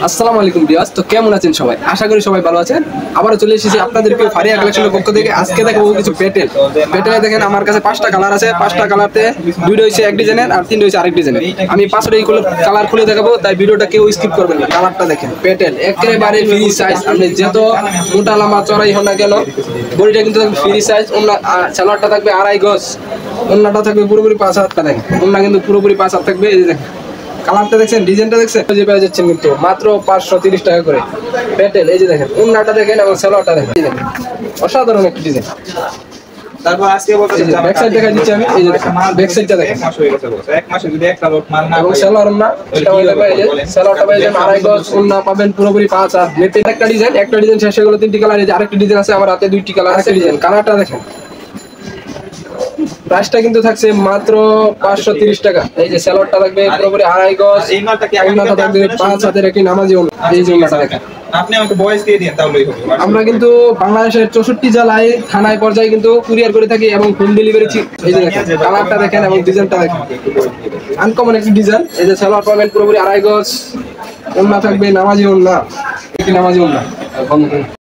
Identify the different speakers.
Speaker 1: আসসালামু আলাইকুম ভিউয়ার্স, তো কেমন আছেন সবাই? আশা করি সবাই ভালো আছেন। আবারও চলে এসেছি আপনাদের প্রিয় ফারিয়া কালেকশনের পক্ষ থেকে। আজকে দেখাবো কিছু পেটেল। পেটেলে দেখেন আমার কাছে 5টা কালার আছে। 5টা কালারতে 2টা হইছে এক ডিজাইনের আর 3টা হইছে আরেক ডিজাইনের। আমি 5টাই কালার খুলে দেখাবো, তাই ভিডিওটা কেউ স্কিপ করবেন না। কালারটা দেখেন, পেটেল একেবারে ফ্রি সাইজ। আপনি যত মোটা লম্বা চড়াই হন না কেন, বডিটা কিন্তু ফ্রি সাইজ। সালোয়ারটা থাকবে 2.5 গজ, ওন্নাটা থাকবে পুরোপুরি 5 হাত। দেখেন ওন্না কিন্তু পুরোপুরি 5 হাত থাকবে। এই যে দেখেন কালারটা দেখছেন, ডিজাইনটা দেখছেন, যে পেয়ে যাচ্ছেন কিন্তু মাত্র 530 টাকা করে পেটেল। এই যে দেখেন ওন্নাটা দেখেন এবং সালোয়ারটা দেখেন, অসাধারণ একটা ডিজাইন।
Speaker 2: তারপর আজকে বলতে
Speaker 1: ব্যাক সাইড দেখা দিচ্ছি আমি। এই যে ব্যাক সাইডটা দেখেন,
Speaker 2: এক মাসে যদি একটা লোট মাল না
Speaker 1: এবং সালোয়ার ওন্না এটা হয়ে যাবে। এই যে সালোয়ারটা পেয়ে যাবেন 2.5 গজ, ওন্না পাবেন পুরোপুরি 5 হাত। নেতে একটা ডিজাইন শেষ হয়ে গেল। 3টি কালার। এই যে আরেকটা ডিজাইন আছে আমার হাতে, 2টি কালার আছে। ডিজাইন কালারটা দেখেন, প্রাইসটা কিন্তু থাকছে মাত্র 530 টাকা। এই যে সালোয়ারটা থাকবে পুরোপুরি 2.5 গজ,
Speaker 2: এই মালটা কি
Speaker 1: ওন্নাটা থাকবে 5 হাতের একটি নামাজি ওন্না। এই যে ওন্নাটা দেখেন।
Speaker 2: আপনি আমাকে ভয়েস দিয়ে দিন তাহলেই হবে।
Speaker 1: আমরা কিন্তু বাংলাদেশের 64 জেলায় থানায় পর্যায়ে কিন্তু কুরিয়ার করে থাকি এবং হোম ডেলিভারি। এই যে দেখেন কালারটা দেখেন এবং ডিজাইনটা দেখেন, আনকমন একটি ডিজাইন। এই যে সালোয়ার পাবেন পুরোপুরি 2.5 গজ, ওন্না থাকবে নামাজি ওন্না, নামাজি ওন্না।